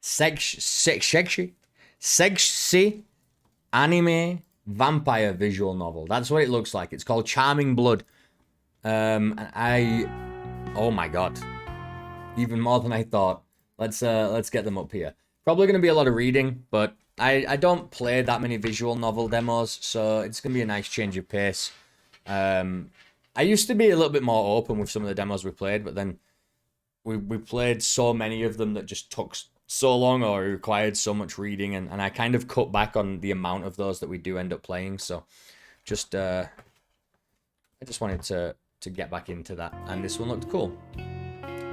Sexy anime vampire visual novel. That's what it looks like. It's called Charming Blood. Oh my god, even more than I thought. Let's get them up here. Probably gonna be a lot of reading, but I don't play that many visual novel demos, so it's gonna be a nice change of pace. I used to be a little bit more open with some of the demos we played, but then we played so many of them that just took so long or required so much reading, and I kind of cut back on the amount of those that we do end up playing. So just I just wanted to get back into that, and this one looked cool.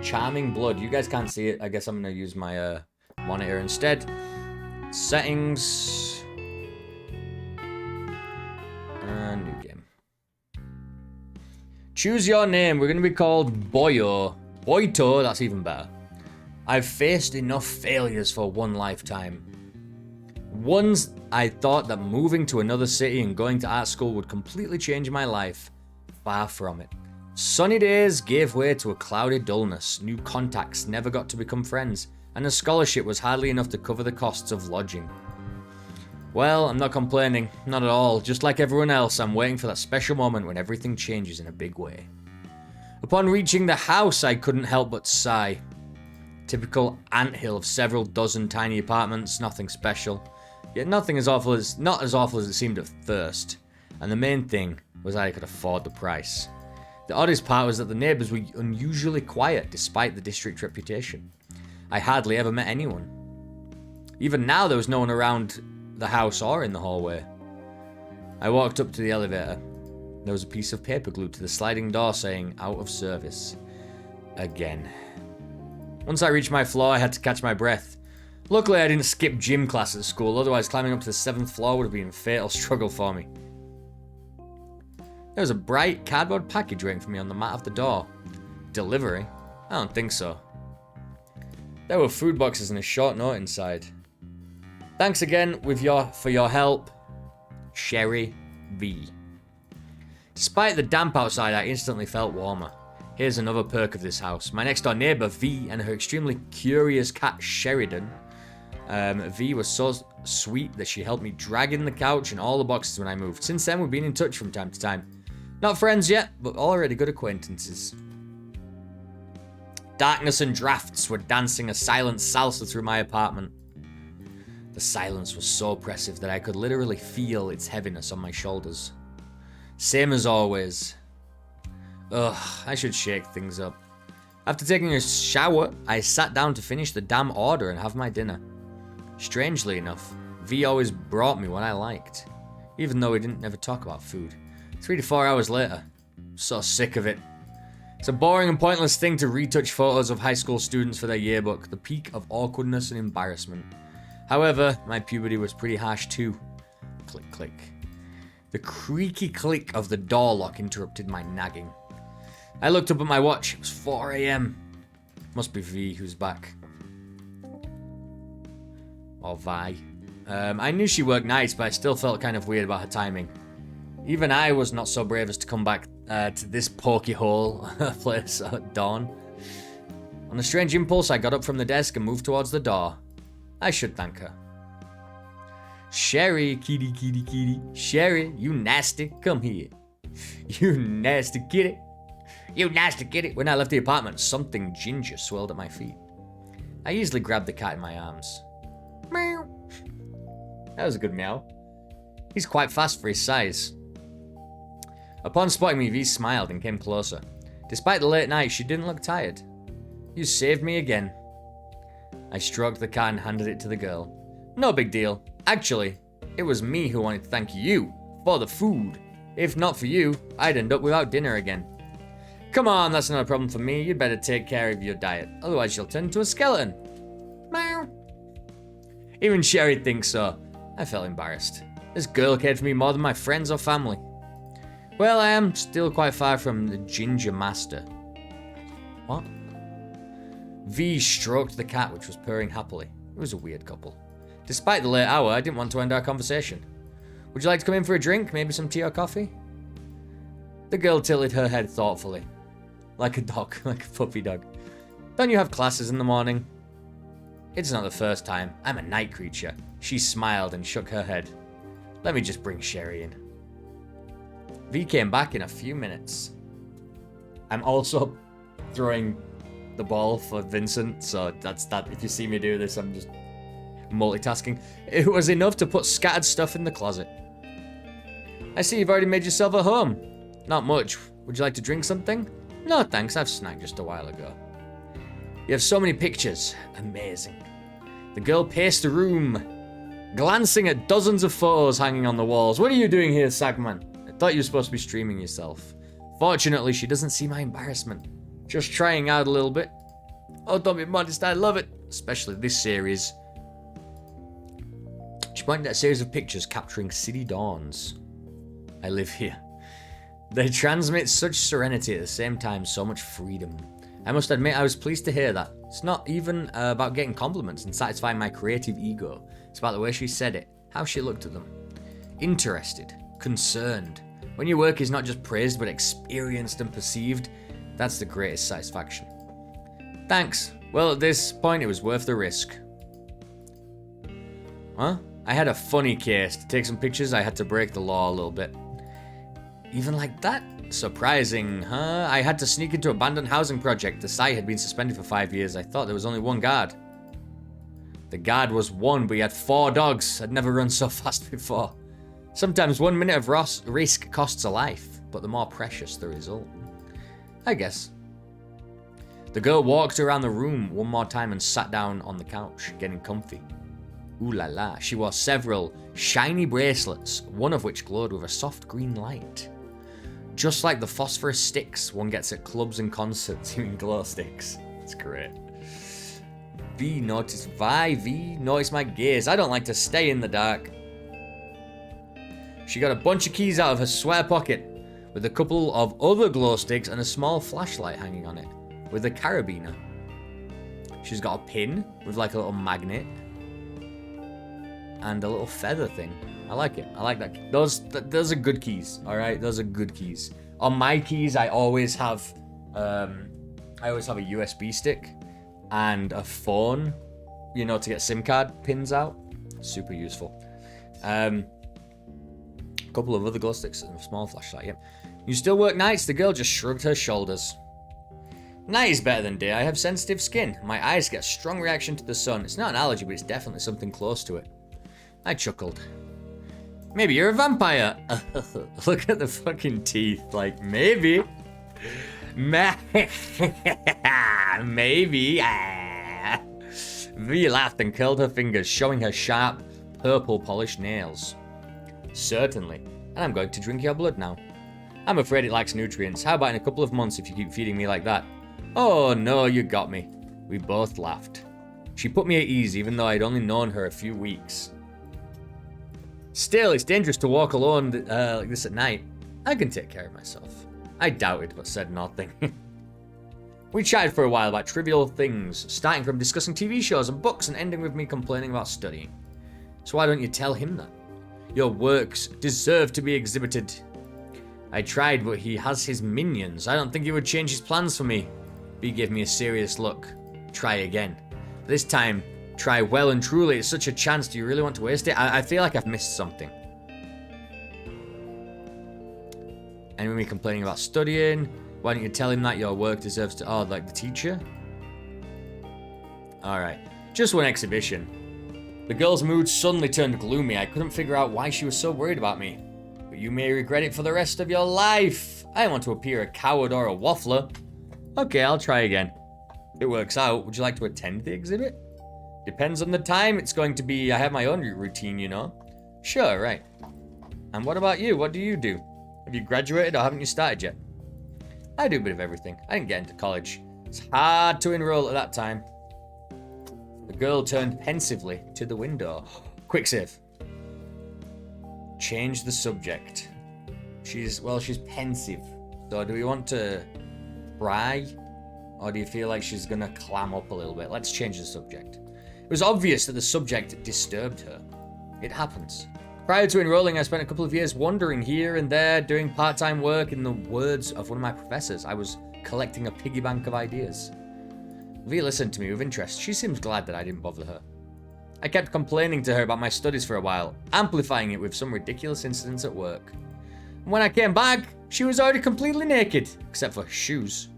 Charming Blood. You guys can't see it. I guess I'm gonna use my monitor instead. Settings and new game. Choose your name. We're gonna be called Boyo. Boito, that's even better. I've faced enough failures for one lifetime. Once I thought that moving to another city and going to art school would completely change my life. Far from it. Sunny days gave way to a cloudy dullness, new contacts never got to become friends, and a scholarship was hardly enough to cover the costs of lodging. Well, I'm not complaining, not at all. Just like everyone else, I'm waiting for that special moment when everything changes in a big way. Upon reaching the house, I couldn't help but sigh. Typical anthill of several dozen tiny apartments, nothing special. Yet nothing not as awful as it seemed at first. And the main thing was that I could afford the price. The oddest part was that the neighbours were unusually quiet despite the district's reputation. I hardly ever met anyone. Even now there was no one around the house or in the hallway. I walked up to the elevator. There was a piece of paper glued to the sliding door saying, out of service. Again. Once I reached my floor, I had to catch my breath. Luckily, I didn't skip gym class at school, otherwise climbing up to the 7th floor would have been a fatal struggle for me. There was a bright cardboard package waiting for me on the mat of the door. Delivery? I don't think so. There were food boxes and a short note inside. Thanks again for your help, Sherry V. Despite the damp outside, I instantly felt warmer. Here's another perk of this house. My next door neighbour, V, and her extremely curious cat, Sheridan. V was so sweet that she helped me drag in the couch and all the boxes when I moved. Since then, we've been in touch from time to time. Not friends yet, but already good acquaintances. Darkness and drafts were dancing a silent salsa through my apartment. The silence was so oppressive that I could literally feel its heaviness on my shoulders. Same as always. Ugh, I should shake things up. After taking a shower, I sat down to finish the damn order and have my dinner. Strangely enough, V always brought me what I liked, even though we didn't ever talk about food. 3 to 4 hours later, I'm so sick of it. It's a boring and pointless thing to retouch photos of high school students for their yearbook, the peak of awkwardness and embarrassment. However, my puberty was pretty harsh too. Click, click. The creaky click of the door lock interrupted my nagging. I looked up at my watch. It was 4 a.m. Must be V who's back. Or Vi. I knew she worked nights, but I still felt kind of weird about her timing. Even I was not so brave as to come back to this pokey hole place at dawn. On a strange impulse, I got up from the desk and moved towards the door. I should thank her. Sherry, kitty, kitty, kitty. Sherry, you nasty, come here. You nasty kitty. You nasty kitty. When I left the apartment, something ginger swirled at my feet. I easily grabbed the cat in my arms. Meow. That was a good meow. He's quite fast for his size. Upon spotting me, V smiled and came closer. Despite the late night, she didn't look tired. You saved me again. I stroked the cat and handed it to the girl. No big deal. Actually, it was me who wanted to thank you for the food. If not for you, I'd end up without dinner again. Come on, that's not a problem for me. You'd better take care of your diet. Otherwise, you'll turn into a skeleton. Meow. Even Sherry thinks so. I felt embarrassed. This girl cared for me more than my friends or family. Well, I am still quite far from the ginger master. What? V stroked the cat, which was purring happily. It was a weird couple. Despite the late hour, I didn't want to end our conversation. Would you like to come in for a drink? Maybe some tea or coffee? The girl tilted her head thoughtfully. Like a dog, like a puppy dog. Don't you have classes in the morning? It's not the first time. I'm a night creature. She smiled and shook her head. Let me just bring Sherry in. V came back in a few minutes. I'm also throwing the ball for Vincent, so that's that. If you see me do this, I'm just multitasking. It was enough to put scattered stuff in the closet. I see you've already made yourself a home. Not much. Would you like to drink something? No, thanks. I've snacked just a while ago. You have so many pictures. Amazing. The girl paced the room, glancing at dozens of photos hanging on the walls. What are you doing here, Sagman? I thought you were supposed to be streaming yourself. Fortunately, she doesn't see my embarrassment. Just trying out a little bit. Oh, don't be modest. I love it. Especially this series. She pointed at a series of pictures capturing city dawns. I live here. They transmit such serenity at the same time, so much freedom. I must admit, I was pleased to hear that. It's not even about getting compliments and satisfying my creative ego. It's about the way she said it, how she looked at them. Interested, concerned. When your work is not just praised, but experienced and perceived, that's the greatest satisfaction. Thanks. Well, at this point, it was worth the risk. Huh? I had a funny case. To take some pictures, I had to break the law a little bit. Even like that? Surprising, huh? I had to sneak into an abandoned housing project. The site had been suspended for 5 years. I thought there was only one guard. The guard was one, but he had 4 dogs. I'd never run so fast before. Sometimes 1 minute of risk costs a life, but the more precious the result. I guess. The girl walked around the room one more time and sat down on the couch, getting comfy. Ooh la la. She wore several shiny bracelets, one of which glowed with a soft green light. Just like the phosphorus sticks one gets at clubs and concerts using glow sticks. It's great. V noticed my gaze. I don't like to stay in the dark. She got a bunch of keys out of her sweater pocket, with a couple of other glow sticks and a small flashlight hanging on it, with a carabiner. She's got a pin with like a little magnet and a little feather thing. I like it. I like that. Those are good keys. All right, those are good keys. On my keys, I always have a USB stick and a phone, you know, to get SIM card pins out. Super useful. A couple of other glow sticks and a small flashlight. Yep. You still work nights? The girl just shrugged her shoulders. Night is better than day. I have sensitive skin. My eyes get a strong reaction to the sun. It's not an allergy, but it's definitely something close to it. I chuckled. Maybe you're a vampire. Look at the fucking teeth. Like, maybe. Maybe. V laughed and curled her fingers, showing her sharp, purple polished nails. Certainly. And I'm going to drink your blood now. I'm afraid it lacks nutrients. How about in a couple of months if you keep feeding me like that? Oh no, you got me. We both laughed. She put me at ease, even though I'd only known her a few weeks. Still, it's dangerous to walk alone like this at night. I can take care of myself. I doubted, but said nothing. We chatted for a while about trivial things, starting from discussing TV shows and books and ending with me complaining about studying. So why don't you tell him that? Your works deserve to be exhibited. I tried, but he has his minions. I don't think he would change his plans for me. B gave me a serious look. Try again. This time, try well and truly. It's such a chance. Do you really want to waste it? I feel like I've missed something. Anyone be complaining about studying? Why don't you tell him that your work deserves to... Oh, like the teacher? Alright. Just one exhibition. The girl's mood suddenly turned gloomy. I couldn't figure out why she was so worried about me. But you may regret it for the rest of your life. I don't want to appear a coward or a waffler. Okay, I'll try again. If it works out, would you like to attend the exhibit? Depends on the time. It's going to be... I have my own routine, you know. Sure, right. And what about you? What do you do? Have you graduated or haven't you started yet? I do a bit of everything. I didn't get into college. It's hard to enroll at that time. The girl turned pensively to the window. Quick save. Change the subject. She's pensive. So do we want to cry? Or do you feel like she's gonna clam up a little bit? Let's change the subject. It was obvious that the subject disturbed her. It happens. Prior to enrolling, I spent a couple of years wandering here and there, doing part-time work. In the words of one of my professors, I was collecting a piggy bank of ideas. V listened to me with interest. She seems glad that I didn't bother her. I kept complaining to her about my studies for a while, amplifying it with some ridiculous incidents at work. And when I came back, she was already completely naked, except for shoes.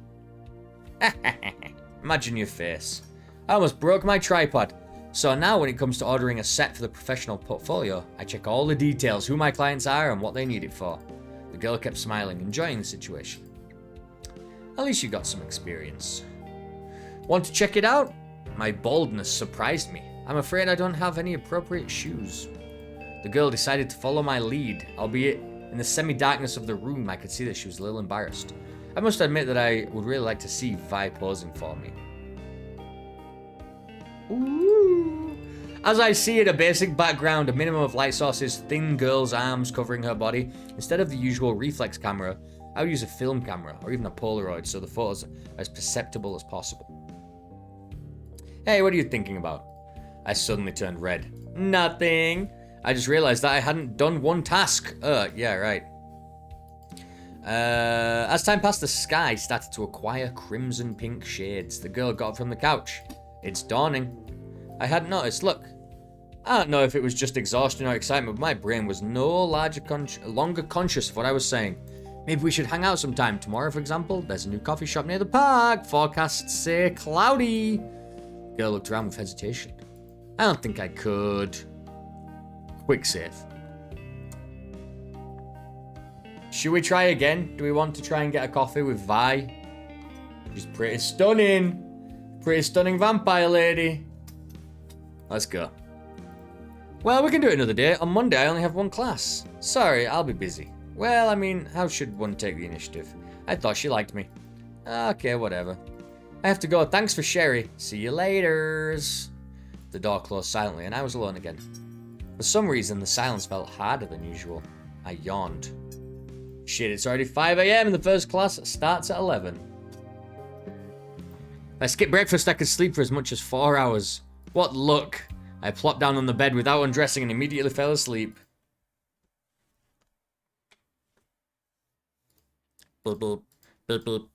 Imagine your face. I almost broke my tripod. So now when it comes to ordering a set for the professional portfolio, I check all the details, who my clients are and what they need it for. The girl kept smiling, enjoying the situation. At least you got some experience. Want to check it out? My boldness surprised me. I'm afraid I don't have any appropriate shoes. The girl decided to follow my lead, albeit in the semi-darkness of the room I could see that she was a little embarrassed. I must admit that I would really like to see Vi posing for me. Ooh. As I see it, a basic background, a minimum of light sources, thin girl's arms covering her body. Instead of the usual reflex camera, I would use a film camera or even a Polaroid so the photos are as perceptible as possible. Hey, what are you thinking about? I suddenly turned red. Nothing. I just realized that I hadn't done one task. Yeah, right. As time passed, the sky started to acquire crimson pink shades. The girl got up from the couch. It's dawning. I hadn't noticed. Look. I don't know if it was just exhaustion or excitement, but my brain was no longer conscious of what I was saying. Maybe we should hang out sometime. Tomorrow, for example, there's a new coffee shop near the park. Forecasts say cloudy. The girl looked around with hesitation. I don't think I could. Quick save. Should we try again? Do we want to try and get a coffee with Vi? She's pretty stunning. Pretty stunning vampire lady. Let's go. Well, we can do it another day. On Monday, I only have one class. Sorry, I'll be busy. Well, I mean, how should one take the initiative? I thought she liked me. Okay, whatever. I have to go. Thanks for Sherry. See you laters. The door closed silently, and I was alone again. For some reason, the silence felt harder than usual. I yawned. Shit, it's already 5 a.m. and the first class starts at 11. If I skipped breakfast, I could sleep for as much as 4 hours. What luck! I plopped down on the bed without undressing and immediately fell asleep. Boop, boop, boop, boop.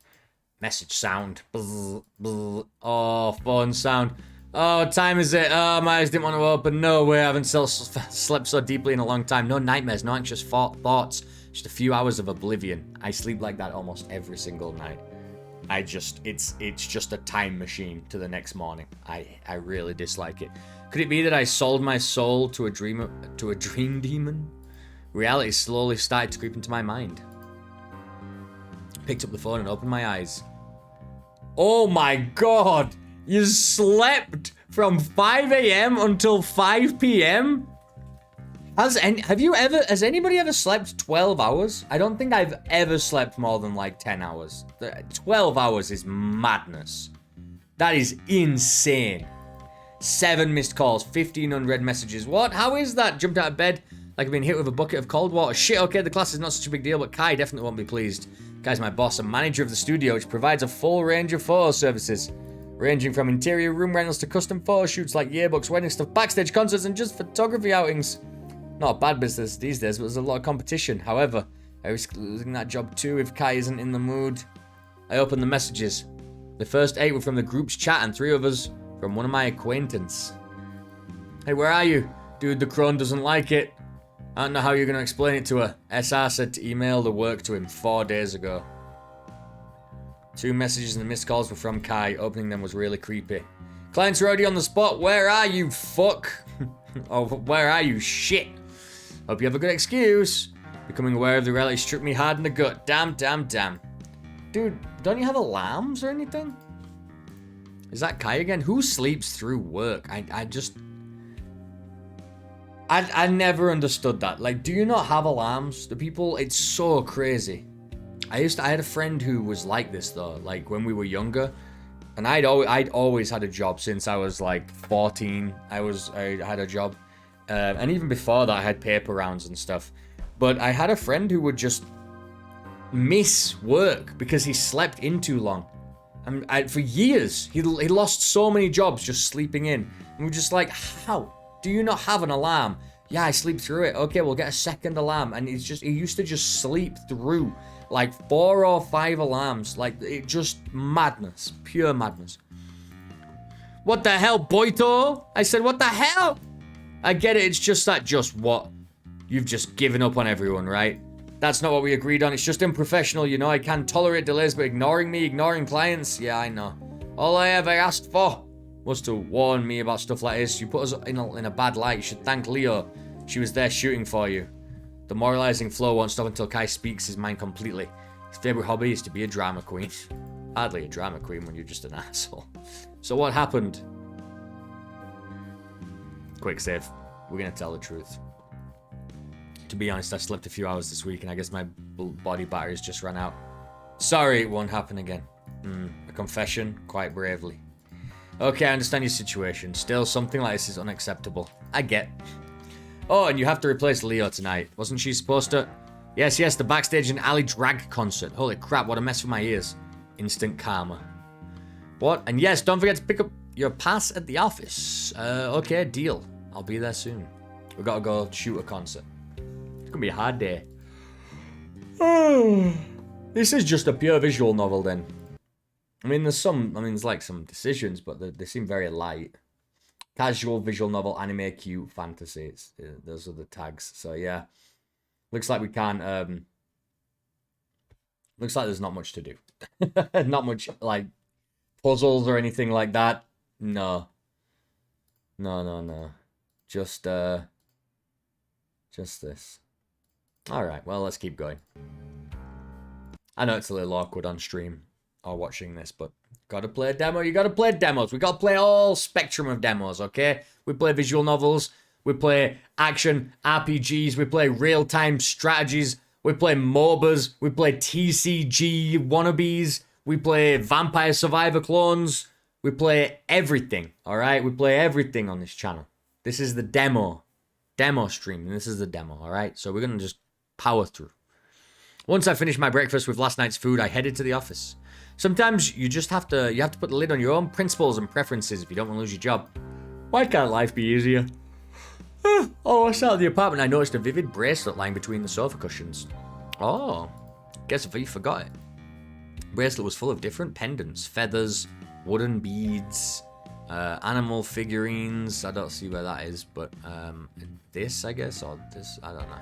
Message sound. Bzz, bzz. Oh, phone sound. Oh, what time is it? Oh, my eyes didn't want to open. No way, I haven't slept so deeply in a long time. No nightmares, no anxious thoughts. Just a few hours of oblivion. I sleep like that almost every single night. It's just a time machine to the next morning. I really dislike it. Could it be that I sold my soul to a dream demon? Reality slowly started to creep into my mind. Picked up the phone and opened my eyes. Oh my god! You slept from 5 a.m. until 5 p.m.? Has anybody ever slept 12 hours? I don't think I've ever slept more than like 10 hours. 12 hours is madness. That is insane. 7 missed calls, 15 unread messages. What? How is that? Jumped out of bed like I've been hit with a bucket of cold water. Shit, okay, the class is not such a big deal, but Kai definitely won't be pleased. Kai's my boss and manager of the studio, which provides a full range of photo services, ranging from interior room rentals to custom photo shoots like yearbooks, wedding stuff, backstage concerts, and just photography outings. Not a bad business these days, but there's a lot of competition. However, I risk losing that job too if Kai isn't in the mood. I opened the messages. The first 8 were from the group's chat and 3 others from one of my acquaintance. Hey, where are you? Dude, the crone doesn't like it. I don't know how you're going to explain it to her. SR said to email the work to him 4 days ago. 2 messages and the missed calls were from Kai. Opening them was really creepy. Clients are already on the spot. Where are you, fuck? Oh, where are you, shit? Hope you have a good excuse. Becoming aware of the reality struck me hard in the gut. Damn, damn, damn. Dude, don't you have alarms or anything? Is that Kai again? Who sleeps through work? I never understood that. Like, do you not have alarms? The people, it's so crazy. I had a friend who was like this though, like when we were younger, and I'd always had a job since I was like 14. I had a job, and even before that I had paper rounds and stuff. But I had a friend who would just miss work because he slept in too long. And for years, he lost so many jobs just sleeping in. And we're just like, how? Do you not have an alarm? Yeah, I sleep through it. Okay, we'll get a second alarm. And he used to just sleep through like 4 or 5 alarms. Like, it just madness. Pure madness. What the hell, Boito? I said, what the hell? I get it, it's just that just what? You've just given up on everyone, right? That's not what we agreed on. It's just unprofessional, you know. I can't tolerate delays, but ignoring me, ignoring clients. Yeah, I know. All I ever asked for was to warn me about stuff like this. You put us in a bad light. You should thank Leo. She was there shooting for you. The moralizing flow won't stop until Kai speaks his mind completely. His favorite hobby is to be a drama queen. Hardly a drama queen when you're just an asshole. So what happened? Quick save. We're gonna tell the truth. To be honest, I slept a few hours this week and I guess my body batteries just ran out. Sorry, it won't happen again. A confession, quite bravely. Okay, I understand your situation. Still, something like this is unacceptable. I get. Oh, and you have to replace Leo tonight. Wasn't she supposed to? Yes, the backstage and alley drag concert. Holy crap, what a mess for my ears. Instant karma. What? And yes, don't forget to pick up your pass at the office. Okay, deal. I'll be there soon. We gotta go shoot a concert. It's gonna be a hard day. This is just a pure visual novel then. I mean, there's like some decisions, but they seem very light. Casual, visual novel, anime, cute, fantasy. Those are the tags. So yeah. Looks like we can't, looks like there's not much to do. Not much, like, puzzles or anything like that. No. No. Just this. Alright, well, let's keep going. I know it's a little awkward on stream or watching this, but gotta play a demo. You gotta play demos. We gotta play all spectrum of demos, okay? We play visual novels. We play action RPGs. We play real-time strategies. We play MOBAs. We play TCG wannabes. We play Vampire Survivor clones. We play everything, alright? We play everything on this channel. This is the demo stream, and this is the demo, alright? So we're gonna just power through. Once I finished my breakfast with last night's food, I headed to the office. Sometimes you have to put the lid on your own principles and preferences if you don't want to lose your job. Why can't life be easier? Oh, I sat at the apartment. I noticed a vivid bracelet lying between the sofa cushions. Oh, guess if you forgot it. Bracelet was full of different pendants, feathers, wooden beads, animal figurines. I don't see where that is, but this, I guess, or this, I don't know.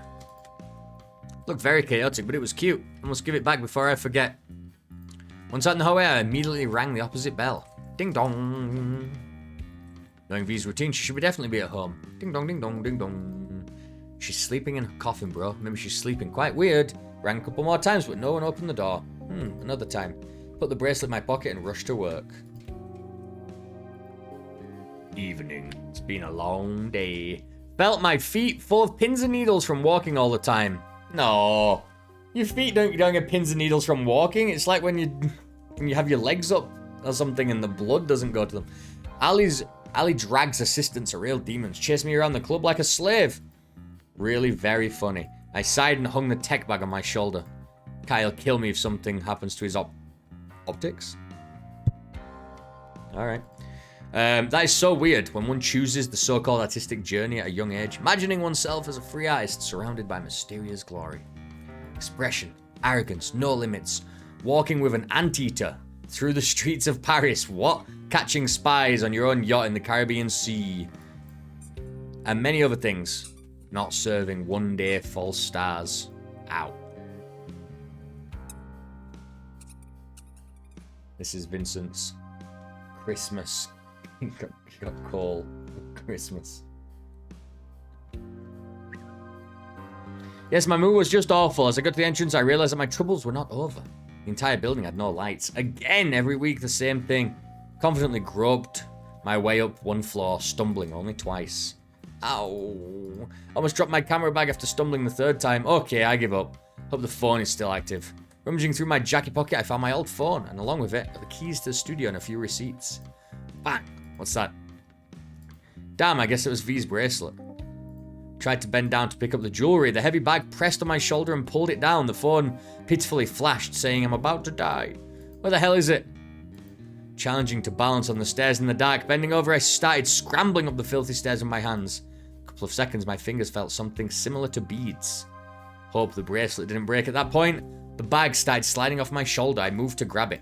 Looked very chaotic, but it was cute. I must give it back before I forget. Once out in the hallway, I immediately rang the opposite bell. Ding dong. Knowing V's routine, she should definitely be at home. Ding dong, ding dong, ding dong. She's sleeping in her coffin, bro. Maybe she's sleeping. Quite weird. Rang a couple more times, but no one opened the door. Another time. Put the bracelet in my pocket and rushed to work. Evening. It's been a long day. Felt my feet full of pins and needles from walking all the time. No. Your feet don't get pins and needles from walking. It's like when you have your legs up or something and the blood doesn't go to them. Ali Drag's assistants are real demons. Chase me around the club like a slave. Really very funny. I sighed and hung the tech bag on my shoulder. Kyle, kill me if something happens to his optics. Alright. That is so weird when one chooses the so-called artistic journey at a young age. Imagining oneself as a free artist surrounded by mysterious glory. Expression, arrogance, no limits. Walking with an anteater through the streets of Paris. What? Catching spies on your own yacht in the Caribbean Sea. And many other things. Not serving one day false stars. Ow. This is Vincent's Christmas. got call Christmas. Yes, my mood was just awful. As I got to the entrance, I realized that my troubles were not over. The entire building had no lights. Again, every week the same thing. Confidently groped my way up one floor, stumbling only twice. Ow. Almost dropped my camera bag after stumbling the third time. Okay, I give up. Hope the phone is still active. Rummaging through my jacket pocket, I found my old phone, and along with it, are the keys to the studio and a few receipts. Bang! What's that? Damn, I guess it was V's bracelet. Tried to bend down to pick up the jewelry. The heavy bag pressed on my shoulder and pulled it down. The phone pitifully flashed, saying, I'm about to die. Where the hell is it? Challenging to balance on the stairs in the dark, bending over, I started scrambling up the filthy stairs with my hands. A couple of seconds, my fingers felt something similar to beads. Hope the bracelet didn't break at that point. The bag started sliding off my shoulder. I moved to grab it.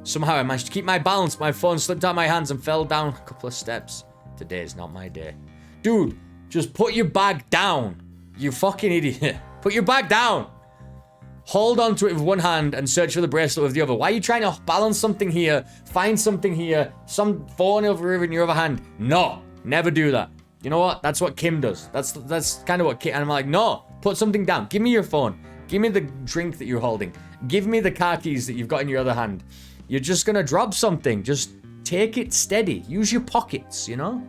Somehow I managed to keep my balance. My phone slipped out of my hands and fell down a couple of steps. Today is not my day. Dude, just put your bag down. You fucking idiot. Put your bag down. Hold on to it with one hand and search for the bracelet with the other. Why are you trying to balance something here, find something here, some phone over in your other hand? No, never do that. You know what? That's what Kim does. That's kind of what Kim... And I'm like, no, put something down. Give me your phone. Give me the drink that you're holding. Give me the car keys that you've got in your other hand. You're just gonna drop something. Just take it steady. Use your pockets, you know?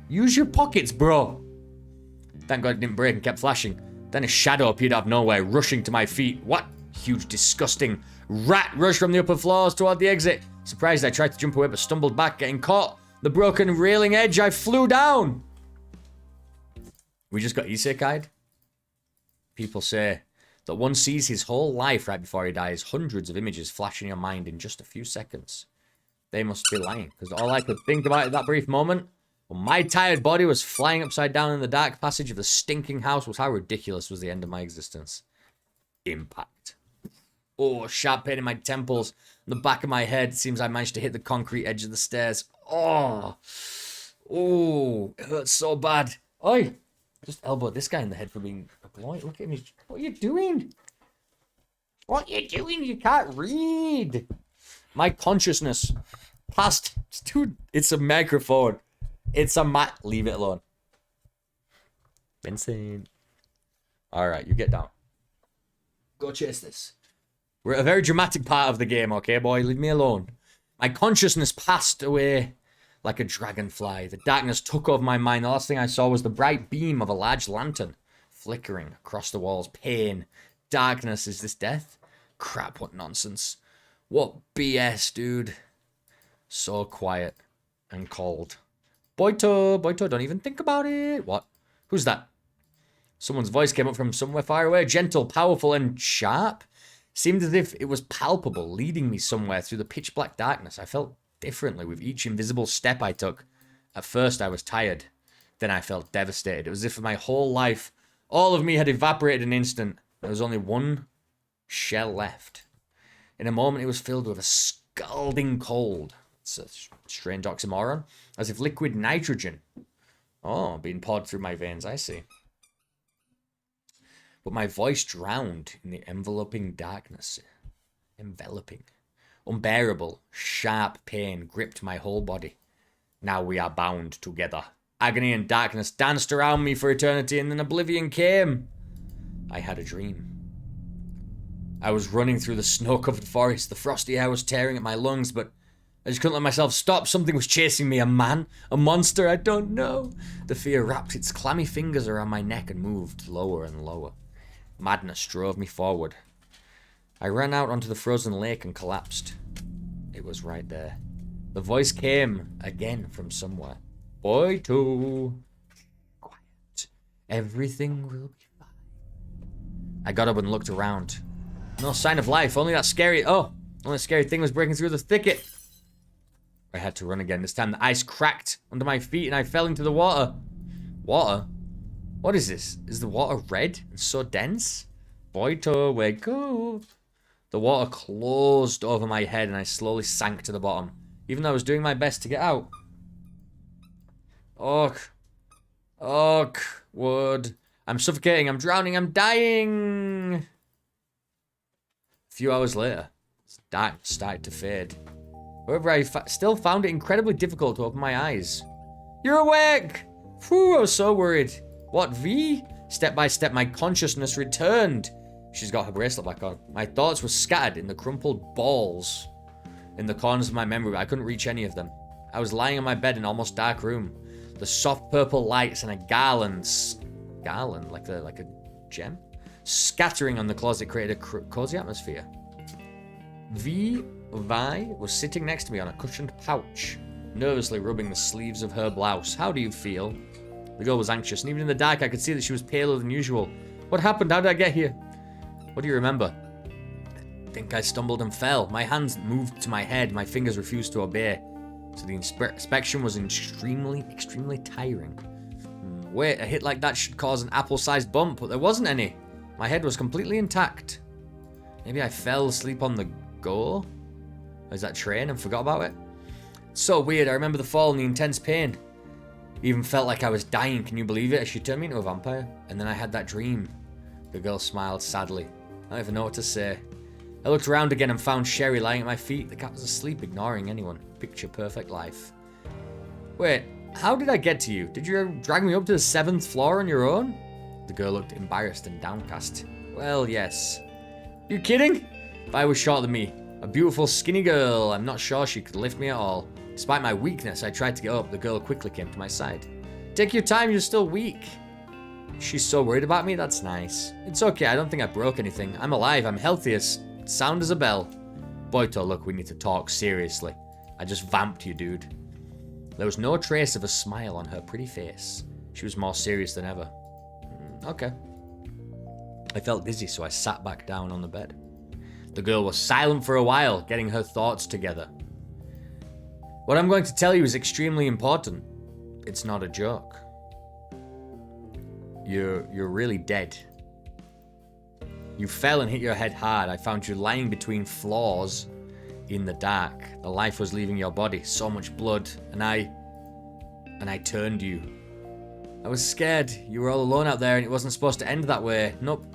Use your pockets, bro. Thank God it didn't break and kept flashing. Then a shadow appeared out of nowhere, rushing to my feet. What? Huge, disgusting rat rushed from the upper floors toward the exit. Surprised, I tried to jump away but stumbled back, getting caught. The broken railing edge, I flew down. We just got isekai'd. People say that one sees his whole life right before he dies. Hundreds of images flash in your mind in just a few seconds. They must be lying, because all I could think about at that brief moment, when my tired body was flying upside down in the dark passage of the stinking house, was how ridiculous was the end of my existence. Impact. Oh, sharp pain in my temples, the back of my head. Seems I managed to hit the concrete edge of the stairs. Oh, it hurts so bad. Oi, just elbowed this guy in the head for being a boy. Look at me. What are you doing? What are you doing? You can't read. My consciousness passed. Dude, it's a microphone. It's a mat. Leave it alone. Insane. Alright, you get down. Go chase this. We're at a very dramatic part of the game, okay, boy? Leave me alone. My consciousness passed away like a dragonfly. The darkness took over my mind. The last thing I saw was the bright beam of a large lantern flickering across the walls. Pain. Darkness. Is this death? Crap, what nonsense. What BS, dude. So quiet and cold. Boito, don't even think about it. What? Who's that? Someone's voice came up from somewhere far away. Gentle, powerful, and sharp. Seemed as if it was palpable, leading me somewhere through the pitch black darkness. I felt differently with each invisible step I took. At first, I was tired. Then I felt devastated. It was as if my whole life, all of me had evaporated in an instant. There was only one shell left. In a moment, it was filled with a scalding cold. It's a strange oxymoron. As if liquid nitrogen. Oh, being poured through my veins, I see. But my voice drowned in the enveloping darkness. Enveloping. Unbearable, sharp pain gripped my whole body. Now we are bound together. Agony and darkness danced around me for eternity, and then oblivion came. I had a dream. I was running through the snow-covered forest. The frosty air was tearing at my lungs, but I just couldn't let myself stop. Something was chasing me. A man? A monster? I don't know. The fear wrapped its clammy fingers around my neck and moved lower and lower. Madness drove me forward. I ran out onto the frozen lake and collapsed. It was right there. The voice came again from somewhere. Boito. Quiet. Everything will be fine. I got up and looked around. No sign of life. Only that scary... Oh, only scary thing was breaking through the thicket. I had to run again. This time the ice cracked under my feet and I fell into the water. Water? What is this? Is the water red and so dense? Boito, wake up. The water closed over my head and I slowly sank to the bottom, even though I was doing my best to get out. Ugh. Ugh. Wood. I'm suffocating. I'm drowning. I'm dying. A few hours later, the darkness started to fade. However, I still found it incredibly difficult to open my eyes. You're awake! Phew, I was so worried. What, V? Step by step, my consciousness returned. She's got her bracelet back on. My thoughts were scattered in the crumpled balls in the corners of my memory, but I couldn't reach any of them. I was lying on my bed in an almost dark room. The soft purple lights and a garland, like a gem, scattering on the closet created a cozy atmosphere. Vi was sitting next to me on a cushioned couch, nervously rubbing the sleeves of her blouse. How do you feel? The girl was anxious, and even in the dark I could see that she was paler than usual. What happened? How did I get here? What do you remember? I think I stumbled and fell. My hands moved to my head. My fingers refused to obey. So the inspection was extremely tiring. Wait, a hit like that should cause an apple-sized bump, but there wasn't any. My head was completely intact. Maybe I fell asleep on the go? Is that train and forgot about it? So weird. I remember the fall and the intense pain. Even felt like I was dying. Can you believe it? She turned me into a vampire. And then I had that dream. The girl smiled sadly. I don't even know what to say. I looked around again and found Sherry lying at my feet. The cat was asleep, ignoring anyone. Picture perfect life. Wait, how did I get to you? Did you drag me up to the 7th floor on your own? The girl looked embarrassed and downcast. Well, yes. You kidding? Vi was shorter than me. A beautiful, skinny girl. I'm not sure she could lift me at all. Despite my weakness, I tried to get up. The girl quickly came to my side. Take your time, you're still weak. She's so worried about me, that's nice. It's okay, I don't think I broke anything. I'm alive, I'm healthy, as sound as a bell. Boito, look, we need to talk seriously. I just vamped you, dude. There was no trace of a smile on her pretty face. She was more serious than ever. Okay. I felt dizzy, so I sat back down on the bed. The girl was silent for a while, getting her thoughts together. What I'm going to tell you is extremely important. It's not a joke. You're really dead. You fell and hit your head hard. I found you lying between floors in the dark. The life was leaving your body. So much blood. And I turned you. I was scared. You were all alone out there and it wasn't supposed to end that way. Nope.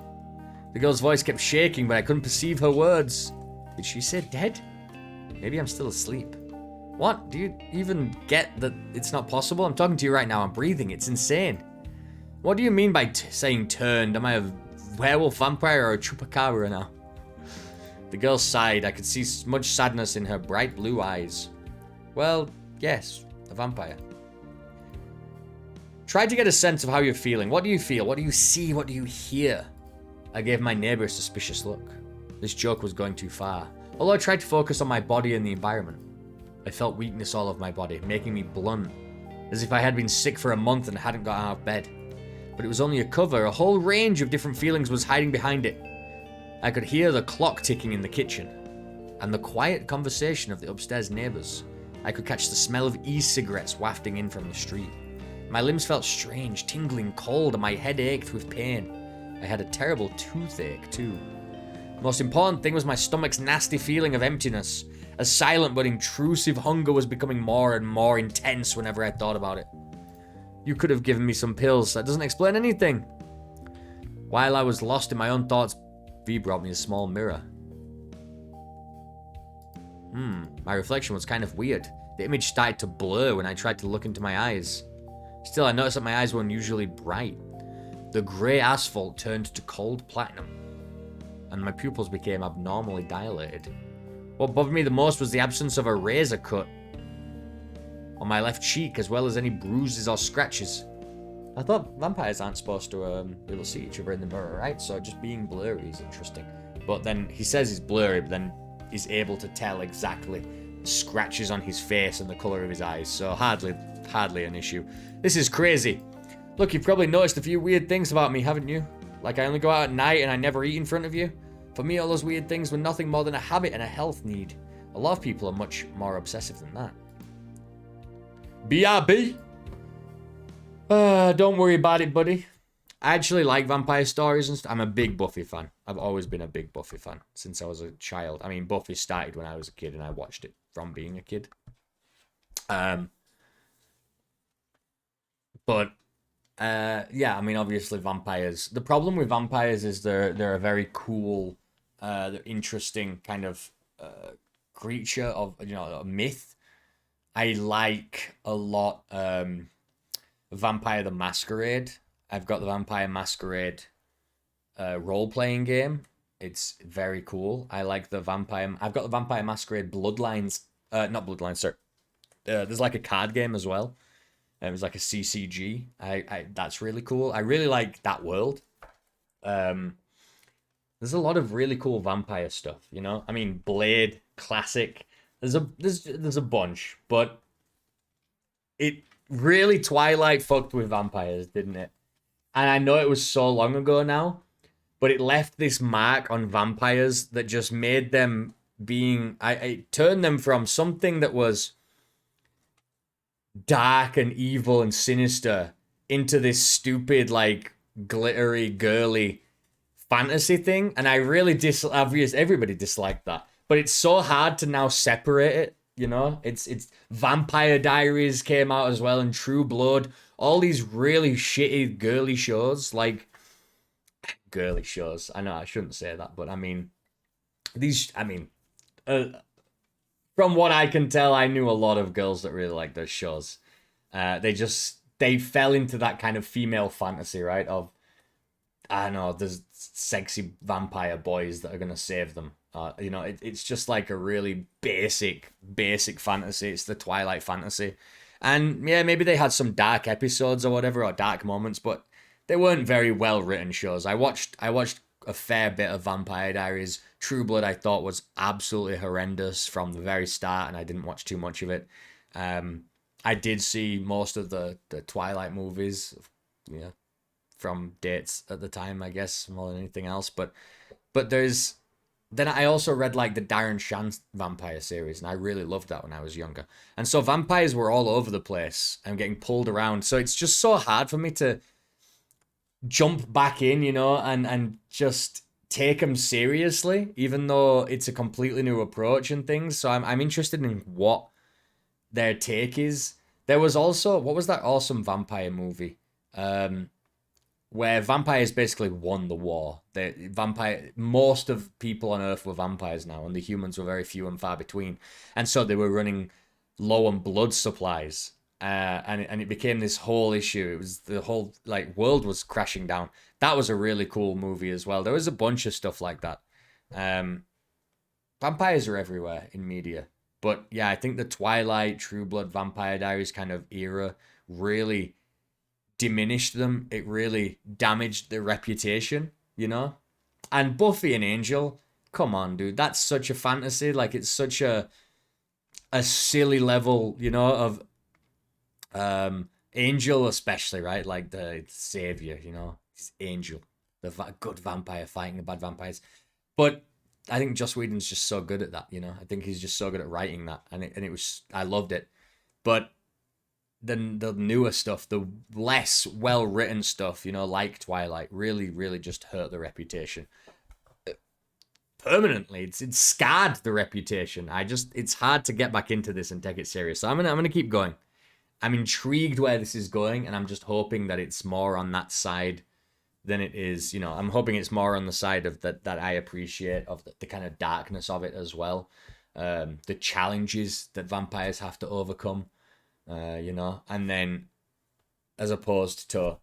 The girl's voice kept shaking, but I couldn't perceive her words. Did she say dead? Maybe I'm still asleep. What? Do you even get that it's not possible? I'm talking to you right now. I'm breathing. It's insane. What do you mean by saying turned? Am I a werewolf vampire or a chupacabra now? The girl sighed. I could see much sadness in her bright blue eyes. Well, yes, a vampire. Try to get a sense of how you're feeling. What do you feel? What do you see? What do you hear? I gave my neighbor a suspicious look. This joke was going too far. Although I tried to focus on my body and the environment. I felt weakness all over my body, making me blunt, as if I had been sick for a month and hadn't got out of bed. But it was only a cover. A whole range of different feelings was hiding behind it. I could hear the clock ticking in the kitchen, and the quiet conversation of the upstairs neighbors. I could catch the smell of e-cigarettes wafting in from the street. My limbs felt strange, tingling cold, and my head ached with pain. I had a terrible toothache, too. The most important thing was my stomach's nasty feeling of emptiness. A silent but intrusive hunger was becoming more and more intense whenever I thought about it. You could have given me some pills. That doesn't explain anything. While I was lost in my own thoughts, V brought me a small mirror. My reflection was kind of weird. The image started to blur when I tried to look into my eyes. Still, I noticed that my eyes were unusually bright. The grey asphalt turned to cold platinum, and my pupils became abnormally dilated. What bothered me the most was the absence of a razor cut on my left cheek, as well as any bruises or scratches. I thought vampires aren't supposed to be able to see each other in the mirror, right? So just being blurry is interesting. But then he says he's blurry, but then he's able to tell exactly the scratches on his face and the colour of his eyes. So hardly an issue. This is crazy. Look, you've probably noticed a few weird things about me, haven't you? Like I only go out at night and I never eat in front of you. For me, all those weird things were nothing more than a habit and a health need. A lot of people are much more obsessive than that. BRB? Don't worry about it, buddy. I actually like vampire stories and stuff. I'm a big Buffy fan. I've always been a big Buffy fan since I was a child. I mean, Buffy started when I was a kid and I watched it from being a kid. Yeah, I mean, obviously vampires. The problem with vampires is they're a very cool, they're interesting kind of creature of, a myth. I like a lot Vampire the Masquerade. I've got the Vampire Masquerade role-playing game. It's very cool. I like the Vampire... I've got the Vampire Masquerade Bloodlines... not Bloodlines, sorry. There's like a card game as well. It was like a CCG. That's really cool. I really like that world. There's a lot of really cool vampire stuff, I mean, Blade, classic. There's a bunch, but it really Twilight fucked with vampires, didn't it? And I know it was so long ago now, but it left this mark on vampires that just made them I turned them from something that was dark and evil and sinister into this stupid, like, glittery, girly fantasy thing. And I really everybody disliked that. but it's so hard to now separate it. You know, it's Vampire Diaries came out as well, and True Blood. All these really shitty girly shows, like girly shows. I know I shouldn't say that, but I mean these. I mean, uh, from what I can tell, I knew a lot of girls that really like those shows. They fell into that kind of female fantasy, right? Of I don't know, there's sexy vampire boys that are gonna save them. You know, it's just like a really basic fantasy. It's the Twilight fantasy, and yeah, maybe they had some dark episodes or whatever, or dark moments, but they weren't very well written shows. I watched a fair bit of Vampire Diaries. True Blood I thought was absolutely horrendous from the very start, and I didn't watch too much of it. I did see most of the Twilight movies, yeah, from dates at the time, I guess, more than anything else. But there's then I also read like the Darren Shan vampire series, and I really loved that when I was younger. And so vampires were all over the place and getting pulled around. So it's just so hard for me to jump back in, you know, and just take them seriously, even though it's a completely new approach and things. So I'm interested in what their take is. There was also, what was that awesome vampire movie? Where vampires basically won the war. Most of people on Earth were vampires now, and the humans were very few and far between. And so they were running low on blood supplies. And it became this whole issue. It was the whole like world was crashing down. That was a really cool movie as well. There was a bunch of stuff like that. Vampires are everywhere in media. But yeah, I think the Twilight, True Blood, Vampire Diaries kind of era really diminished them. It really damaged their reputation, you know? And Buffy and Angel, come on, dude. That's such a fantasy. Like, it's such a silly level, you know, of Angel especially, right? Like the savior, you know? It's Angel, the good vampire fighting the bad vampires. But I think Joss Whedon's just so good at that, you know? I think he's just so good at writing that. And it was, I loved it. But then the newer stuff, the less well-written stuff, you know, like Twilight, really just hurt the reputation permanently. It's scarred the reputation. It's hard to get back into this and take it serious. So I'm gonna keep going. I'm intrigued where this is going, and I'm just hoping that it's more on that side than it is, you know, I'm hoping it's more on the side of that I appreciate, of the kind of darkness of it as well. The challenges that vampires have to overcome. You know, and then as opposed to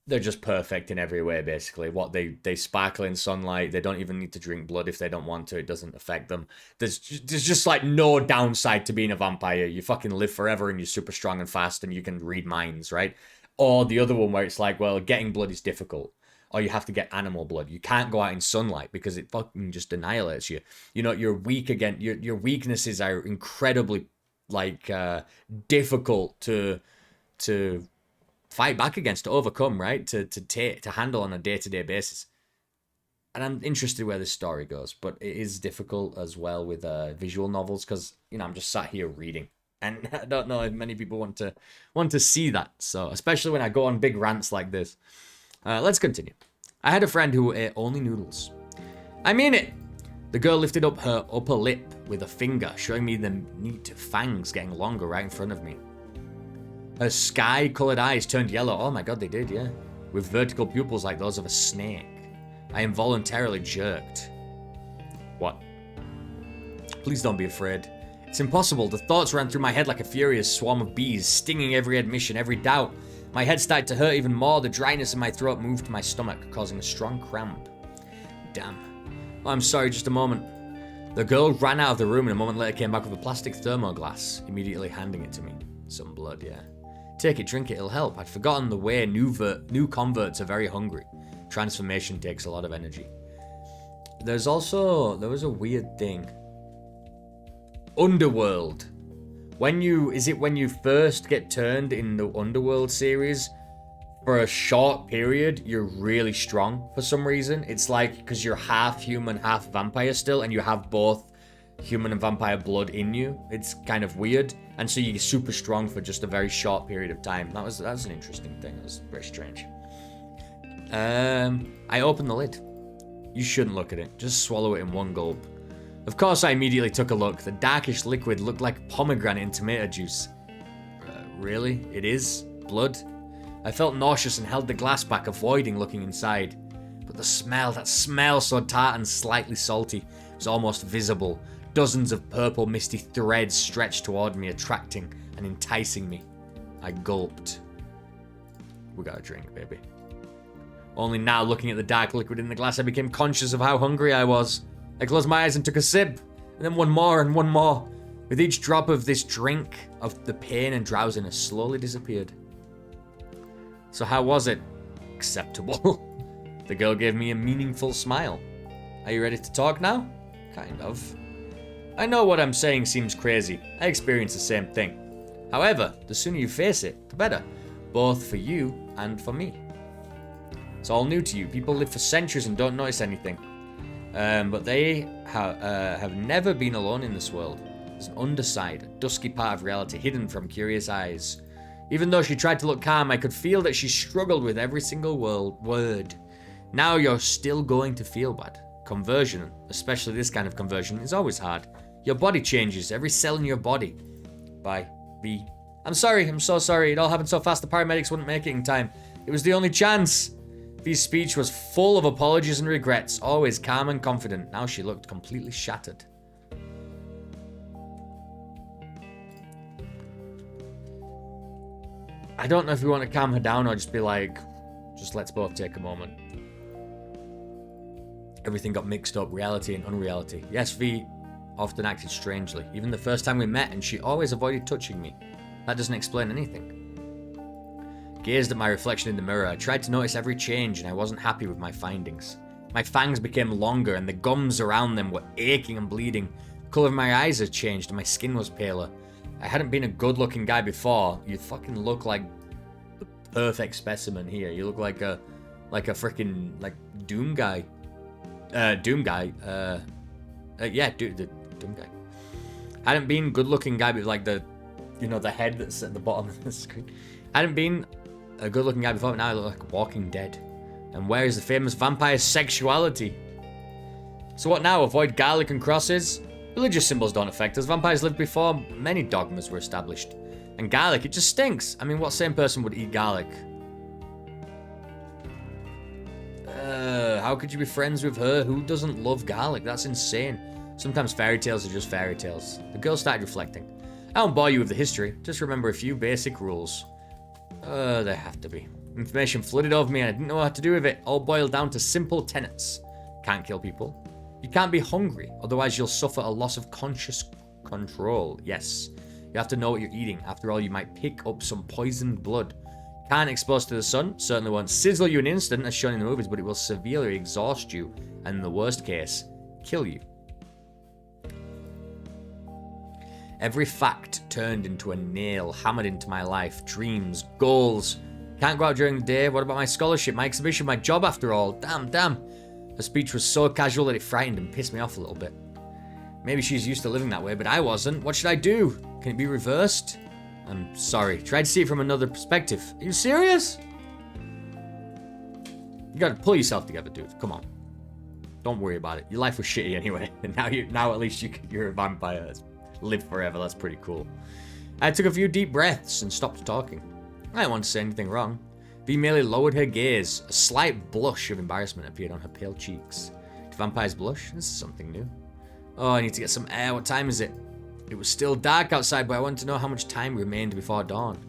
they're just perfect in every way, basically. What they sparkle in sunlight, they don't even need to drink blood if they don't want to, it doesn't affect them. There's just like no downside to being a vampire. You fucking live forever and you're super strong and fast and you can read minds, right? Or the other one where it's like, well, getting blood is difficult. Or you have to get animal blood. You can't go out in sunlight because it fucking just annihilates you. You know, you're weak again. Your weaknesses are incredibly like difficult to fight back against, to overcome, right? To handle on a day-to-day basis. And I'm interested where this story goes, but it is difficult as well with visual novels because, you know, I'm just sat here reading, and I don't know if many people want to see that. So especially when I go on big rants like this. Let's continue. I had a friend who ate only noodles. I mean it. The girl lifted up her upper lip with a finger, showing me the neat fangs getting longer right in front of me. Her sky-coloured eyes turned yellow. Oh my god, they did, yeah. With vertical pupils like those of a snake. I involuntarily jerked. What? Please don't be afraid. It's impossible. The thoughts ran through my head like a furious swarm of bees, stinging every admission, every doubt. My head started to hurt even more. The dryness in my throat moved to my stomach, causing a strong cramp. Damn. Oh, I'm sorry, just a moment. The girl ran out of the room and a moment later came back with a plastic thermoglass, immediately handing it to me. Some blood, yeah. Take it, drink it, it'll help. I'd forgotten the way new converts are very hungry. Transformation takes a lot of energy. There was a weird thing. Underworld. When you first get turned in the Underworld series, for a short period, you're really strong for some reason. It's like, because you're half human, half vampire still, and you have both human and vampire blood in you. It's kind of weird. And so you're super strong for just a very short period of time. That was an interesting thing. It was very strange. I opened the lid. You shouldn't look at it. Just swallow it in one gulp. Of course, I immediately took a look. The darkish liquid looked like pomegranate and tomato juice. Really? It is? Blood? I felt nauseous and held the glass back, avoiding looking inside. But the smell, that smell so tart and slightly salty, was almost visible. Dozens of purple misty threads stretched toward me, attracting and enticing me. I gulped. We got a drink, baby. Only now, looking at the dark liquid in the glass, I became conscious of how hungry I was. I closed my eyes and took a sip, and then one more and one more. With each drop of this drink, of the pain and drowsiness slowly disappeared. So how was it? Acceptable. The girl gave me a meaningful smile. Are you ready to talk now? Kind of. I know what I'm saying seems crazy. I experience the same thing. However, the sooner you face it, the better. Both for you and for me. It's all new to you. People live for centuries and don't notice anything. But they have never been alone in this world. There's an underside, a dusky part of reality hidden from curious eyes. Even though she tried to look calm, I could feel that she struggled with every single word. Now you're still going to feel bad. Conversion, especially this kind of conversion, is always hard. Your body changes, every cell in your body. By V. I'm sorry, I'm so sorry. It all happened so fast the paramedics wouldn't make it in time. It was the only chance. V's speech was full of apologies and regrets, always calm and confident. Now she looked completely shattered. I don't know if we want to calm her down or just be like, just let's both take a moment. Everything got mixed up, reality and unreality. Yes, V often acted strangely, even the first time we met, and she always avoided touching me. That doesn't explain anything. Gazed at my reflection in the mirror, I tried to notice every change, and I wasn't happy with my findings. My fangs became longer, and the gums around them were aching and bleeding. The colour of my eyes had changed, and my skin was paler. I hadn't been a good-looking guy before. You fucking look like the perfect specimen here. You look like a freaking Doom guy. Yeah, dude, the Doom guy. Hadn't been good-looking guy, but like the head that's at the bottom of the screen. Hadn't been a good-looking guy before, but now I look like Walking Dead. And where is the famous vampire sexuality? So what now? Avoid garlic and crosses? Religious symbols don't affect us. Vampires lived before many dogmas were established. And garlic, it just stinks. I mean, what sane person would eat garlic? How could you be friends with her? Who doesn't love garlic? That's insane. Sometimes fairy tales are just fairy tales. The girl started reflecting. I won't bore you with the history. Just remember a few basic rules. There have to be. Information flooded over me and I didn't know what to do with it. All boiled down to simple tenets. Can't kill people. You can't be hungry, otherwise you'll suffer a loss of conscious control. Yes, you have to know what you're eating. After all, you might pick up some poisoned blood. Can't expose to the sun. Certainly won't sizzle you in an instant, as shown in the movies, but it will severely exhaust you, and in the worst case, kill you. Every fact turned into a nail hammered into my life. Dreams, goals. Can't go out during the day. What about my scholarship, my exhibition, my job after all? Damn. Her speech was so casual that it frightened and pissed me off a little bit. Maybe she's used to living that way, but I wasn't. What should I do? Can it be reversed? I'm sorry. Try to see it from another perspective. Are you serious? You gotta pull yourself together, dude. Come on. Don't worry about it. Your life was shitty anyway. And now at least you're a vampire. Live forever. That's pretty cool. I took a few deep breaths and stopped talking. I didn't want to say anything wrong. V merely lowered her gaze. A slight blush of embarrassment appeared on her pale cheeks. Do vampires blush? This is something new. Oh, I need to get some air. What time is it? It was still dark outside, but I wanted to know how much time remained before dawn.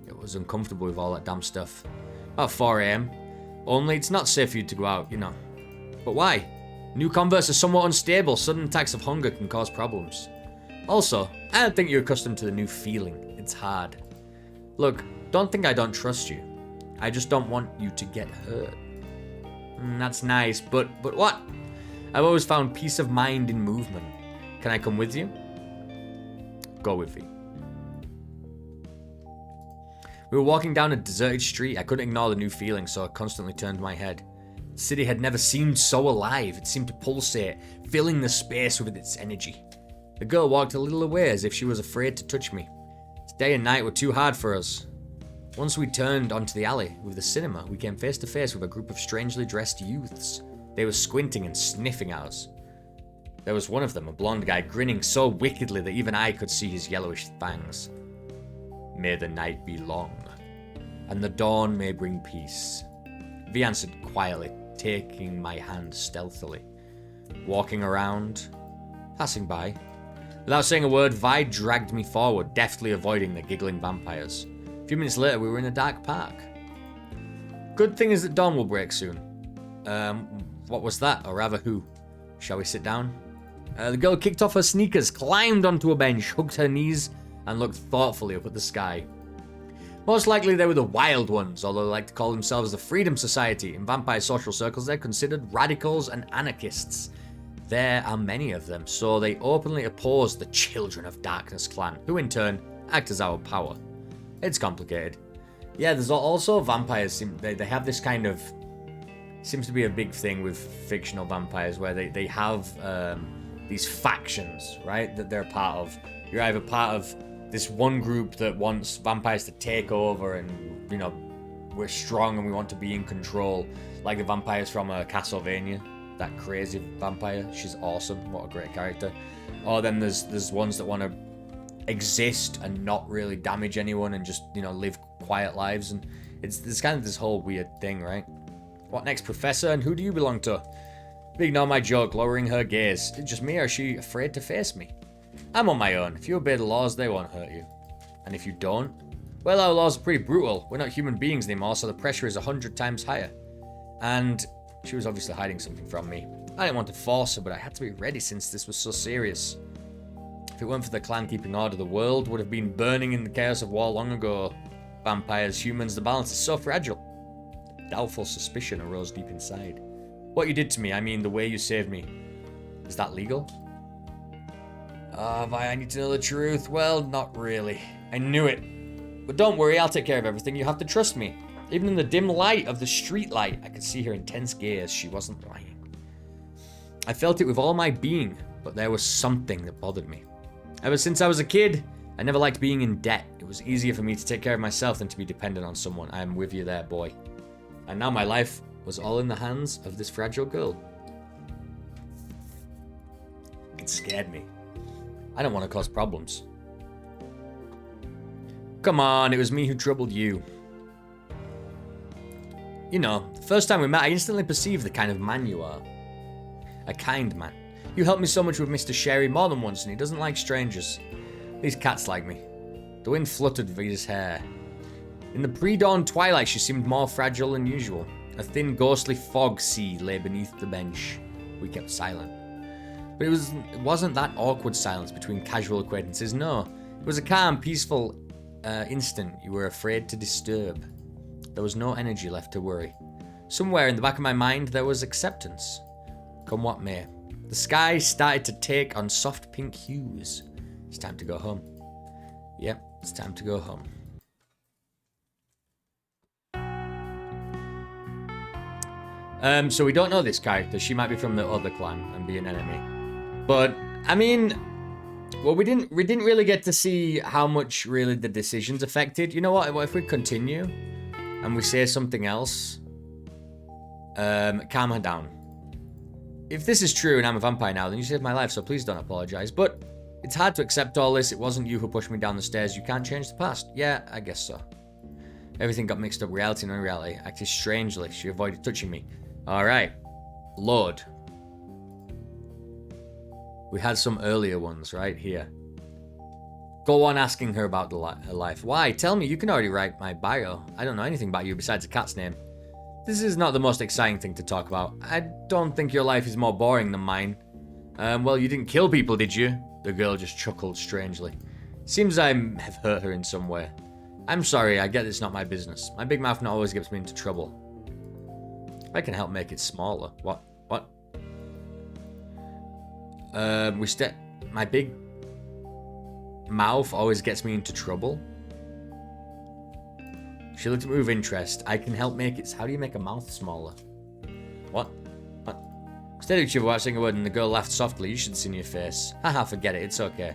It was uncomfortable with all that damn stuff. About 4 a.m. Only it's not safe for you to go out, you know. But why? New converts are somewhat unstable. Sudden attacks of hunger can cause problems. Also, I don't think you're accustomed to the new feeling. It's hard. Look, don't think I don't trust you. I just don't want you to get hurt. That's nice, but what? I've always found peace of mind in movement. Can I come with you? Go with me. We were walking down a deserted street. I couldn't ignore the new feeling, so I constantly turned my head. The city had never seemed so alive. It seemed to pulsate, filling the space with its energy. The girl walked a little away as if she was afraid to touch me. Day and night were too hard for us. Once we turned onto the alley with the cinema, we came face to face with a group of strangely dressed youths. They were squinting and sniffing at us. There was one of them, a blonde guy, grinning so wickedly that even I could see his yellowish fangs. May the night be long, and the dawn may bring peace. Vi answered quietly, taking my hand stealthily. Walking around, passing by. Without saying a word, Vi dragged me forward, deftly avoiding the giggling vampires. A few minutes later, we were in a dark park. Good thing is that dawn will break soon. What was that? Or rather, who? Shall we sit down? The girl kicked off her sneakers, climbed onto a bench, hugged her knees, and looked thoughtfully up at the sky. Most likely they were the Wild Ones, although they like to call themselves the Freedom Society. In vampire social circles, they're considered radicals and anarchists. There are many of them, so they openly oppose the Children of Darkness clan, who in turn act as our power. It's complicated. Yeah, there's also vampires. They have this kind of... Seems to be a big thing with fictional vampires, where they have these factions, right, that they're part of. You're either part of this one group that wants vampires to take over and, you know, we're strong and we want to be in control. Like the vampires from Castlevania. That crazy vampire. She's awesome. What a great character. Or then there's ones that want to exist and not really damage anyone and just, you know, live quiet lives. And it's kind of this whole weird thing, right? What next, Professor? And who do you belong to? Ignore my joke, lowering her gaze. Is it just me, or is she afraid to face me? I'm on my own. If you obey the laws, they won't hurt you. And if you don't, well, our laws are pretty brutal. We're not human beings anymore, so the pressure is 100 times higher. And she was obviously hiding something from me. I didn't want to force her, but I had to be ready since this was so serious. If it weren't for the clan keeping order, the world would have been burning in the chaos of war long ago. Vampires, humans, the balance is so fragile. Doubtful suspicion arose deep inside. What you did to me, I mean the way you saved me. Is that legal? Vi, I need to know the truth. Well, not really. I knew it. But don't worry, I'll take care of everything. You have to trust me. Even in the dim light of the street light, I could see her intense gaze. She wasn't lying. I felt it with all my being, but there was something that bothered me. Ever since I was a kid, I never liked being in debt. It was easier for me to take care of myself than to be dependent on someone. I am with you there, boy. And now my life was all in the hands of this fragile girl. It scared me. I don't want to cause problems. Come on, it was me who troubled you. You know, the first time we met, I instantly perceived the kind of man you are. A kind man. You helped me so much with Mr. Sherry more than once, and he doesn't like strangers. These cats like me. The wind fluttered Vita's hair. In the pre-dawn twilight, she seemed more fragile than usual. A thin, ghostly fog sea lay beneath the bench. We kept silent. But it wasn't that awkward silence between casual acquaintances, no. It was a calm, peaceful instant you were afraid to disturb. There was no energy left to worry. Somewhere in the back of my mind, there was acceptance. Come what may. The sky started to take on soft pink hues. It's time to go home. Yep, it's time to go home. So we don't know this character. She might be from the other clan and be an enemy. But, I mean, well, we didn't really get to see how much really the decisions affected. You know what if we continue and we say something else? Calm her down. If this is true and I'm a vampire now, then you saved my life, so please don't apologize. But it's hard to accept all this. It wasn't you who pushed me down the stairs. You can't change the past. Yeah, I guess so. Everything got mixed up, reality and unreality. Acted strangely. She avoided touching me. Alright. Lord. We had some earlier ones right here. Go on asking her about her life. Why? Tell me, you can already write my bio. I don't know anything about you besides a cat's name. This is not the most exciting thing to talk about. I don't think your life is more boring than mine. Well, you didn't kill people, did you? The girl just chuckled strangely. Seems I have hurt her in some way. I'm sorry, I get it's not my business. My big mouth not always gets me into trouble. I can help make it smaller. What? My big mouth always gets me into trouble? She looked at me with interest. I can help make it... How do you make a mouth smaller? What? Steady each other without saying a word, and the girl laughed softly. You should see in your face. Haha, forget it. It's okay.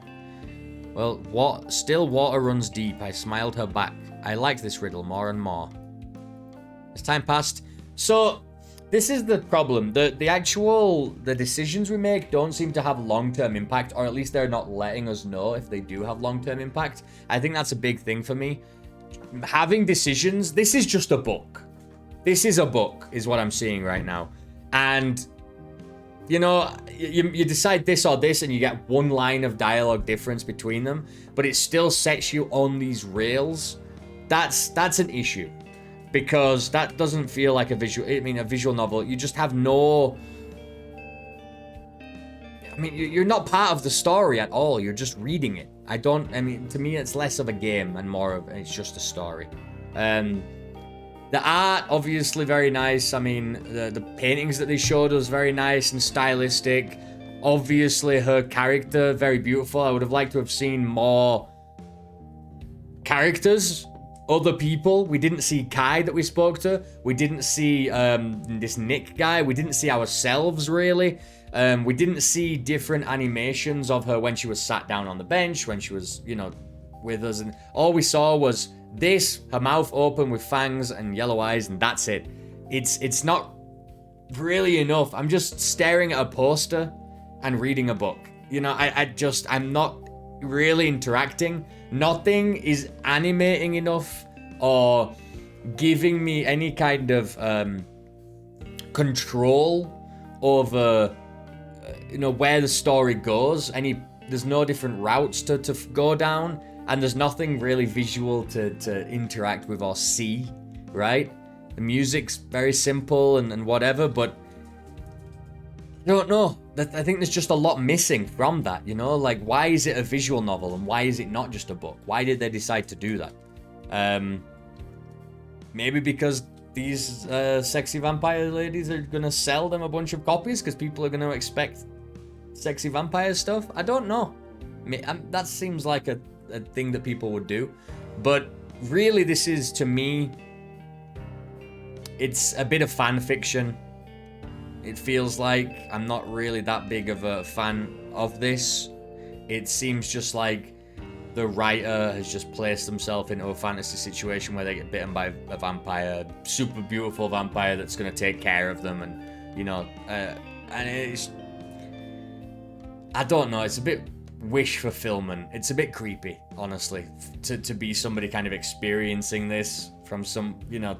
Well, still water runs deep. I smiled her back. I liked this riddle more and more. As time passed... So, This is the problem. The decisions we make don't seem to have long-term impact, or at least they're not letting us know if they do have long-term impact. I think that's a big thing for me. Having decisions, this is just a book. This is a book, is what I'm seeing right now. And, you know, you decide this or this, and you get one line of dialogue difference between them, but it still sets you on these rails. That's an issue. Because that doesn't feel like a visual novel. You just have no... I mean, you're not part of the story at all. You're just reading it. To me, it's less of a game and more of, it's just a story. The art, obviously very nice. I mean, the paintings that they showed us, very nice and stylistic. Obviously, her character, very beautiful. I would have liked to have seen more characters, other people. We didn't see Kai that we spoke to. We didn't see this Nick guy. We didn't see ourselves, really. We didn't see different animations of her when she was sat down on the bench, when she was, you know, with us. And all we saw was this, her mouth open with fangs and yellow eyes, and that's it. It's not really enough. I'm just staring at a poster and reading a book. You know, I'm not really interacting. Nothing is animating enough or giving me any kind of control over you know, where the story goes. There's no different routes to go down, and there's nothing really visual to interact with or see, right? The music's very simple and whatever, but I don't know. I think there's just a lot missing from that, you know? Like, why is it a visual novel and why is it not just a book? Why did they decide to do that? Maybe because these sexy vampire ladies are going to sell them a bunch of copies because people are going to expect sexy vampire stuff? I don't know. That seems like a thing that people would do. But really, this is, to me, it's a bit of fan fiction. It feels like I'm not really that big of a fan of this. It seems just like the writer has just placed themselves into a fantasy situation where they get bitten by a vampire, super beautiful vampire that's going to take care of them, and, you know, and it's... I don't know, it's a bit wish fulfillment. It's a bit creepy, honestly, to be somebody kind of experiencing this from some, you know,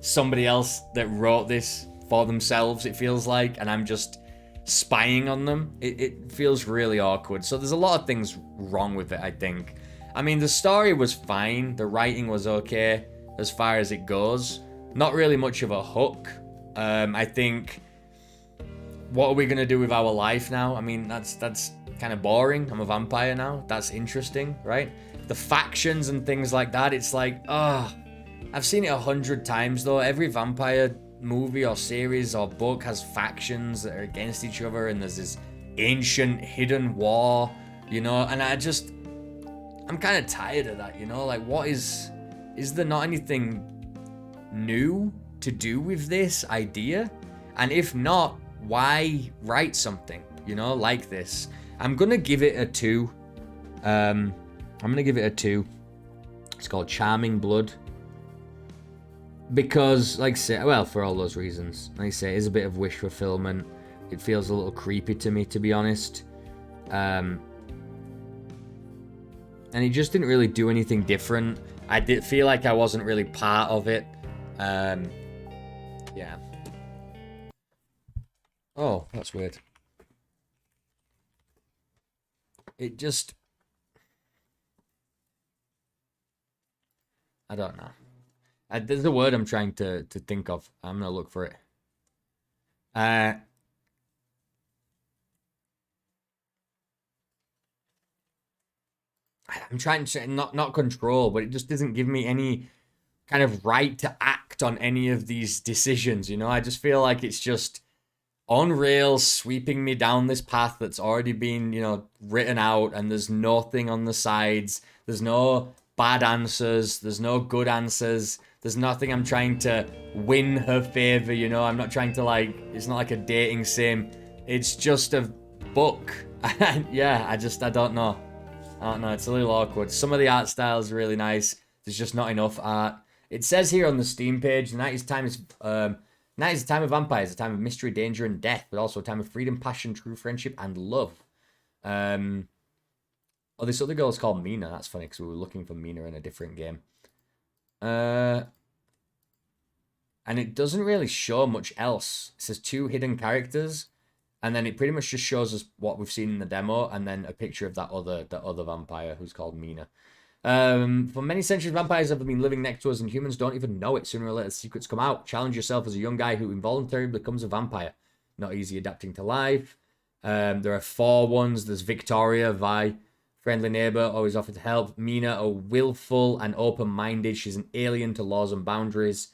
somebody else that wrote this for themselves, it feels like, and I'm just spying on them. It feels really awkward. So there's a lot of things wrong with it, I think. I mean, the story was fine. The writing was okay as far as it goes. Not really much of a hook. I think, what are we going to do with our life now? I mean, that's kind of boring. I'm a vampire now. That's interesting, right? The factions and things like that, it's like, I've seen it 100 times, though. Every vampire movie or series or book has factions that are against each other, and there's this ancient hidden war, you know, and I'm kind of tired of that, you know, like, is there not anything new to do with this idea? And if not, why write something, you know, like this? I'm gonna give it a 2. I'm gonna give it a 2. It's called Charming Blood. Because, like I say, well, for all those reasons. Like I say, it is a bit of wish fulfillment. It feels a little creepy to me, to be honest. And it just didn't really do anything different. I did feel like I wasn't really part of it. Yeah. Oh, that's weird. It just... I don't know. There's a word I'm trying to think of. I'm gonna look for it. I'm trying to say not control, but it just doesn't give me any kind of right to act on any of these decisions, you know? I just feel like it's just on rails, sweeping me down this path that's already been, you know, written out, and there's nothing on the sides. There's no bad answers. There's no good answers. There's nothing I'm trying to win her favor, you know? I'm not trying to, like, it's not like a dating sim. It's just a book. Yeah, I don't know. I don't know, it's a little awkward. Some of the art style is really nice. There's just not enough art. It says here on the Steam page, the 90s time is Night is a time of vampires, a time of mystery, danger, and death, but also a time of freedom, passion, true friendship, and love. Oh, this other girl's called Mina. That's funny because we were looking for Mina in a different game. And it doesn't really show much else. It says 2 hidden characters, and then it pretty much just shows us what we've seen in the demo, and then a picture of that other vampire who's called Mina. For many centuries, vampires have been living next to us, and humans don't even know it. Sooner or later, secrets come out. Challenge yourself as a young guy who involuntarily becomes a vampire. Not easy adapting to life. There are 4 ones. There's Victoria, Vi, friendly neighbor, always offered to help. Mina, a willful and open-minded. She's an alien to laws and boundaries.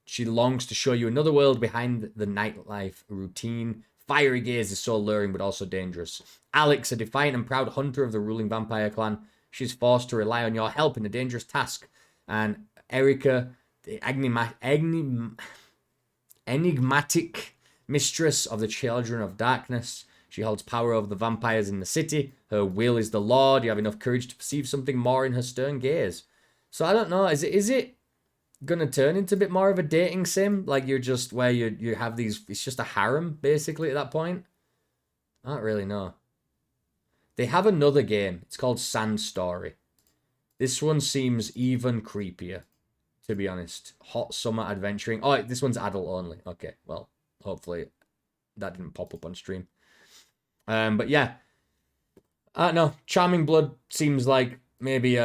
She longs to show you another world behind the nightlife routine. Fiery gaze is so alluring, but also dangerous. Alex, a defiant and proud hunter of the ruling vampire clan. She's forced to rely on your help in a dangerous task. And Erica, the enigmatic mistress of the children of darkness. She holds power over the vampires in the city. Her will is the law. Do you have enough courage to perceive something more in her stern gaze? So I don't know. Is it gonna turn into a bit more of a dating sim? Like you're just where you have these. It's just a harem basically at that point. I don't really know. They have another game. It's called Sand Story. This one seems even creepier, to be honest. Hot summer adventuring. Oh, this one's adult only. Okay, well, hopefully that didn't pop up on stream. But yeah. I don't know. Charming Blood seems like maybe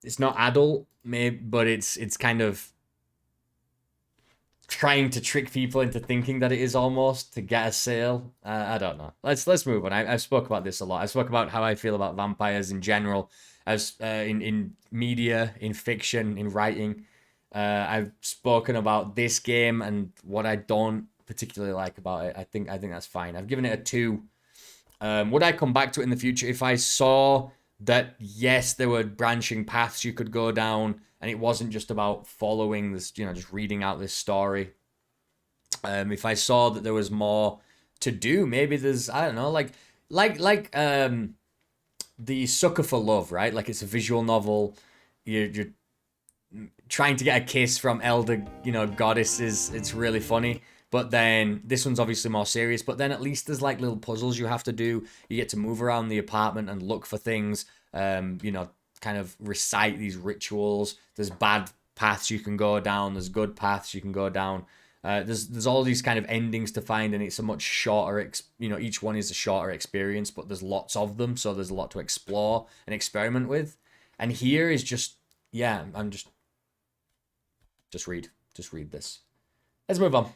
it's not adult, maybe, but it's kind of trying to trick people into thinking that it is almost to get a sale. I don't know. Let's move on. I've spoke about this a lot. I spoke about how I feel about vampires in general, as in media, in fiction, in writing. I've spoken about this game and what I don't particularly like about it. I think that's fine. I've given it a 2. Would I come back to it in the future if I saw that, yes, there were branching paths you could go down, and it wasn't just about following this, just reading out this story. If I saw that there was more to do, maybe there's, I don't know, like the Sucker for Love, right? Like it's a visual novel. You're trying to get a kiss from elder, goddesses. It's really funny. But then this one's obviously more serious. But then at least there's like little puzzles you have to do. You get to move around the apartment and look for things. Kind of recite these rituals. There's bad paths you can go down. There's good paths you can go down. There's all these kind of endings to find, and it's a much shorter. Each one is a shorter experience, but there's lots of them, so there's a lot to explore and experiment with. And here is just, yeah, I'm just read this. Let's move on.